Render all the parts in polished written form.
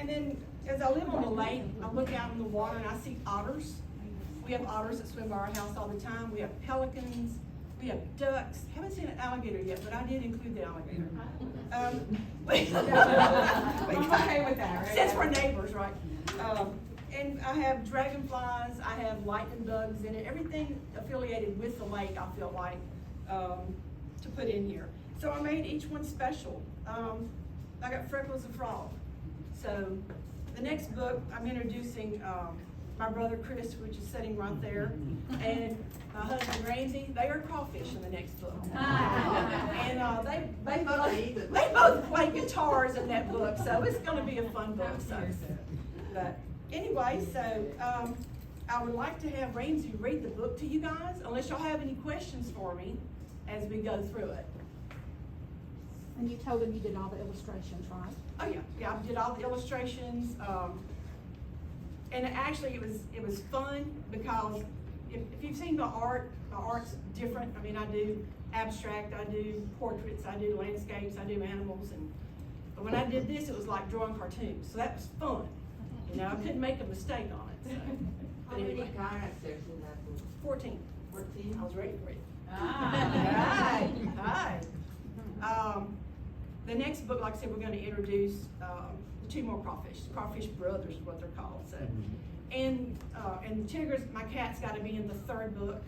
And then, as I live on the lake, I look out in the water and I see otters. We have otters that swim by our house all the time. We have pelicans. We have ducks. Haven't seen an alligator yet, but I did include the alligator. I'm okay with that, right? Since we're neighbors, right? And I have dragonflies. I have lightning bugs in it. Everything affiliated with the lake, I feel like, to put in here. So I made each one special. I got Freckles the Frog. So the next book, I'm introducing my brother Chris, which is sitting right there, and my husband Randy. They are crawfish in the next book. And they both play guitars in that book, so it's going to be a fun book. So, but anyway, so I would like to have Ramsey read the book to you guys, unless y'all have any questions for me as we go through it. And you told him you did all the illustrations, right? Oh yeah, I did all the illustrations, and actually it was fun because if you've seen my art's different. I mean, I do abstract, I do portraits, I do landscapes, I do animals, but when I did this, it was like drawing cartoons, so that was fun. You know, I couldn't make a mistake on it. So. How many characters in that book? 14. 14? I was ready for it. Ah. Hi. The next book, like I said, we're going to introduce two more crawfish brothers is what they're called. So, and Tigger's, my cat's got to be in the third book.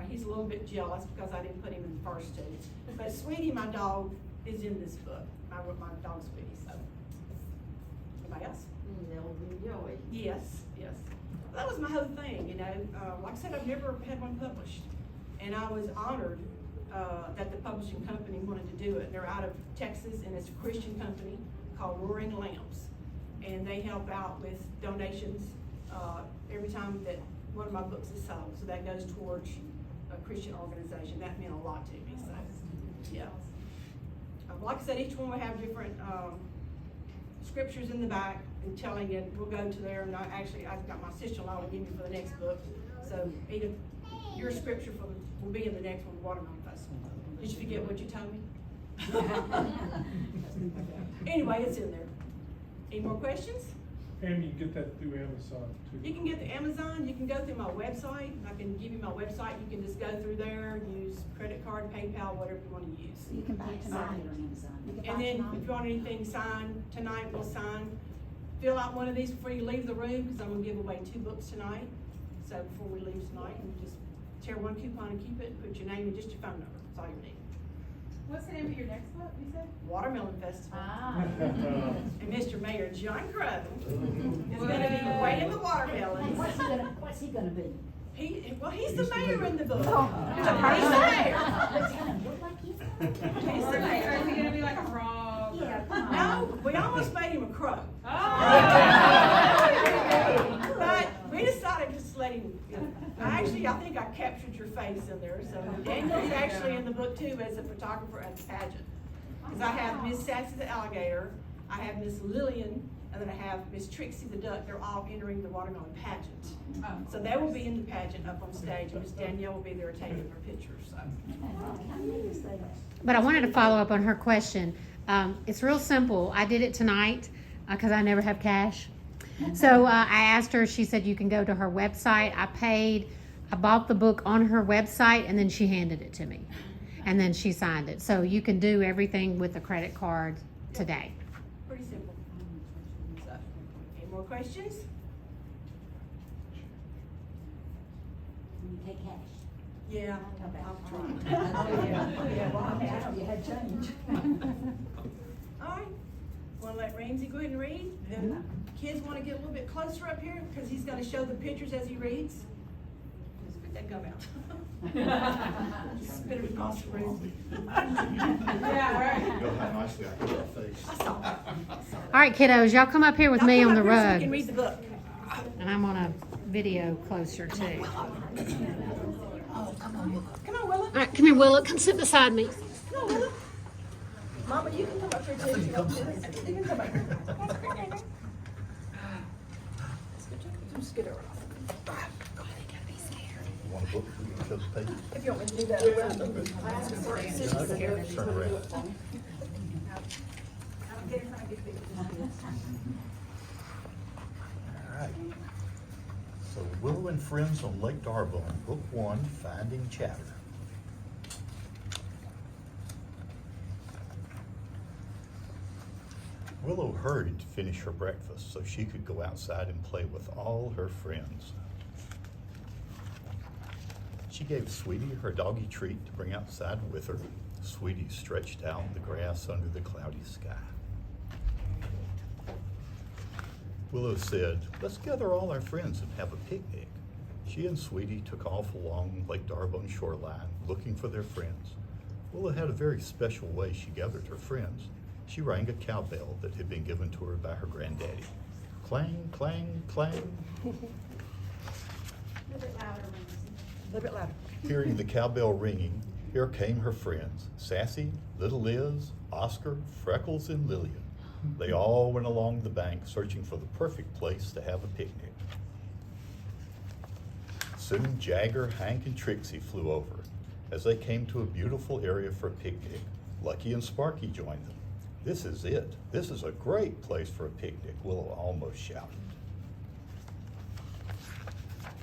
He's a little bit jealous because I didn't put him in the first two. But Sweetie, my dog, is in this book. I wrote my dog Sweetie. So, anybody else? That will be Joey. Yes. That was my whole thing, you know. Like I said, I've never had one published, and I was honored that the publishing company wanted to do it. They're out of Texas, and it's a Christian company called Roaring Lamps, and they help out with donations every time that one of my books is sold. So that goes towards a Christian organization. That meant a lot to me. So, yeah. Like I said, each one will have different scriptures in the back and telling it. We'll go to there, and I've got my sister-in-law to give me for the next book. So, Edith, your scripture will be in the next one, Watermelon Festival. Did you forget what you told me? Anyway, it's in there. Any more questions? Pam, you get that through Amazon too. You can get the Amazon. You can go through my website. I can give you my website. You can just go through there, use credit card, PayPal, whatever you want to use. You can buy it tonight. And then if you want anything signed tonight, we'll sign. Fill out one of these before you leave the room, because I'm going to give away 2 books tonight. So before we leave tonight, you just tear one coupon and keep it, and put your name and just your phone number. That's all you need. What's the name of your next book, you said? Watermelon Festival. Ah. And Mr. Mayor John Crow is going to be weighing the watermelons. What's he gonna be? He's the mayor in the book. Oh. He's the mayor. Does he gonna look like you? He's the Or mayor. is he gonna be like a frog? Yeah, come on. No, we almost made him a crow. Oh. But we decided just to let him, I think I captured your face in there. So Daniel's actually in the book too as a photographer at the pageant. Because I have Miss Sassy the alligator, I have Miss Lillian, and then I have Miss Trixie the duck. They're all entering the watermelon pageant. So they will be in the pageant up on stage, and Miss Danielle will be there taking their pictures. So. But I wanted to follow up on her question. It's real simple. I did it tonight because I never have cash. So I asked her, she said you can go to her website. I bought the book on her website, and then she handed it to me. And then she signed it. So you can do everything with a credit card today. Pretty simple. So, any more questions? You take cash. Yeah, I'll try. You had change. All right. Want to let Ramsey go ahead and read? And kids want to get a little bit closer up here because he's going to show the pictures as he reads. Spit that gum out. Spit it across the room. Yeah, right. Go how nicely I put that face. I saw it. All right, kiddos, y'all come up here with Y'all me come on up the here so we rug. can read the book. And I'm on a video closer too. Come on, Willa. All right, come here, Willa. Come sit beside me. Come on, Willa. Mama, you can come up here too. You can come up here. Just get over. You want a book? You can show the pages. If you want me to do that. Turn around. and Friends on Lake Darbone, Book 1, Finding Chatter. Willow hurried to finish her breakfast so she could go outside and play with all her friends. She gave Sweetie her doggy treat to bring outside with her. Sweetie stretched out in the grass under the cloudy sky. Willow said, "Let's gather all our friends and have a picnic." She and Sweetie took off along Lake Darbone shoreline, looking for their friends. Willow had a very special way she gathered her friends. She rang a cowbell that had been given to her by her granddaddy. Clang, clang, clang. A little bit louder, Ramsey. A little bit louder. Hearing the cowbell ringing, here came her friends, Sassy, Little Liz, Oscar, Freckles, and Lillian. They all went along the bank searching for the perfect place to have a picnic. Soon Jagger, Hank, and Trixie flew over. As they came to a beautiful area for a picnic, Lucky and Sparky joined them. "This is it. This is a great place for a picnic," Willow almost shouted.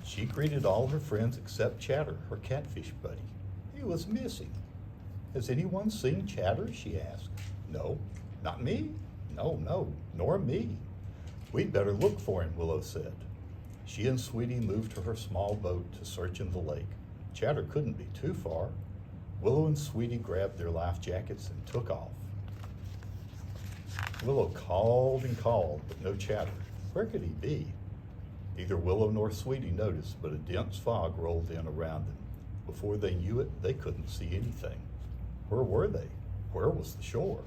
She greeted all her friends except Chatter, her catfish buddy. He was missing. "Has anyone seen Chatter?" she asked. "No, not me. No, nor me." "We'd better look for him," Willow said. She and Sweetie moved to her small boat to search in the lake. Chatter couldn't be too far. Willow and Sweetie grabbed their life jackets and took off. Willow called and called, but no Chatter. Where could he be? Neither Willow nor Sweetie noticed, but a dense fog rolled in around them. Before they knew it, they couldn't see anything. Where were they? Where was the shore?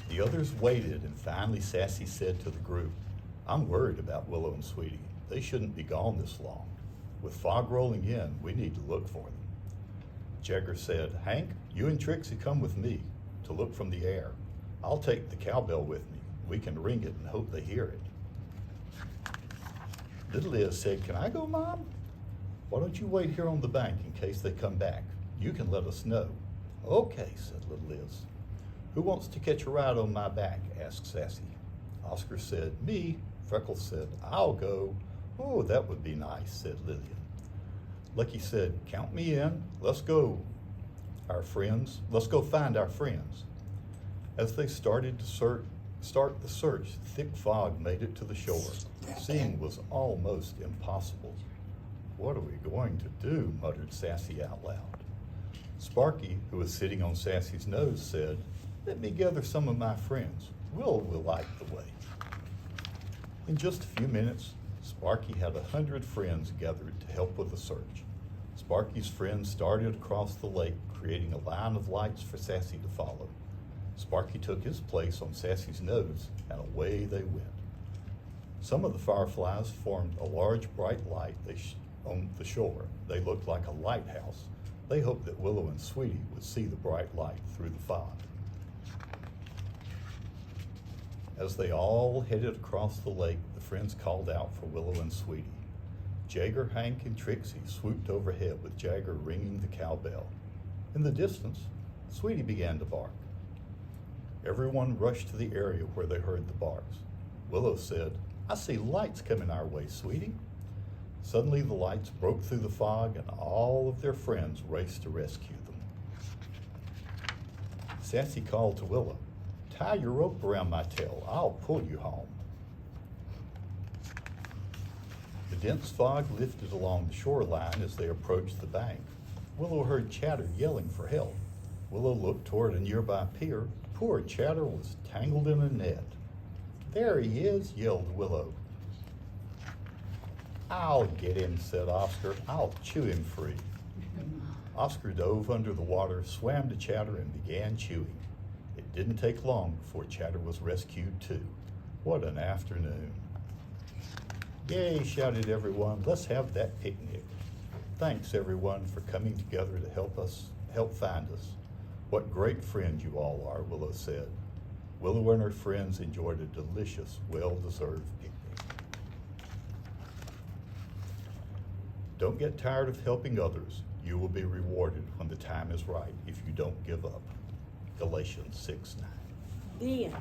The others waited, and finally Sassy said to the group, "I'm worried about Willow and Sweetie. They shouldn't be gone this long. With fog rolling in, we need to look for them." Jagger said, "Hank, you and Trixie come with me to look from the air. I'll take the cowbell with me. We can ring it and hope they hear it." Little Liz said, "Can I go, Mom?" "Why don't you wait here on the bank in case they come back? You can let us know." "Okay," said Little Liz. "Who wants to catch a ride on my back?" asked Sassy. Oscar said, "Me." Freckles said, "I'll go." "Oh, that would be nice," said Lillian. Lucky said, "Count me in. Let's go. Let's go find our friends." As they started to start the search, thick fog made it to the shore. Seeing was almost impossible. "What are we going to do?" muttered Sassy out loud. Sparky, who was sitting on Sassy's nose, said, "Let me gather some of my friends. Will light the way." In just a few minutes, Sparky had 100 friends gathered to help with the search. Sparky's friends started across the lake, creating a line of lights for Sassy to follow. Sparky took his place on Sassy's nose, and away they went. Some of the fireflies formed a large bright light on the shore. They looked like a lighthouse. They hoped that Willow and Sweetie would see the bright light through the fog. As they all headed across the lake, the friends called out for Willow and Sweetie. Jagger, Hank, and Trixie swooped overhead with Jagger ringing the cowbell. In the distance, Sweetie began to bark. Everyone rushed to the area where they heard the barks. Willow said, "I see lights coming our way, Sweetie." Suddenly the lights broke through the fog and all of their friends raced to rescue them. Sassy called to Willow, "Tie your rope around my tail. I'll pull you home." The dense fog lifted along the shoreline as they approached the bank. Willow heard Chatter yelling for help. Willow looked toward a nearby pier. Poor Chatter was tangled in a net. "There he is," yelled Willow. "I'll get him," said Oscar. "I'll chew him free." Oscar dove under the water, swam to Chatter, and began chewing. It didn't take long before Chatter was rescued too. What an afternoon. "Yay," shouted everyone. "Let's have that picnic." "Thanks everyone for coming together to help find us. What great friends you all are," Willow said. Willow and her friends enjoyed a delicious, well-deserved picnic. Don't get tired of helping others. You will be rewarded when the time is right if you don't give up. Galatians 6:9. The end.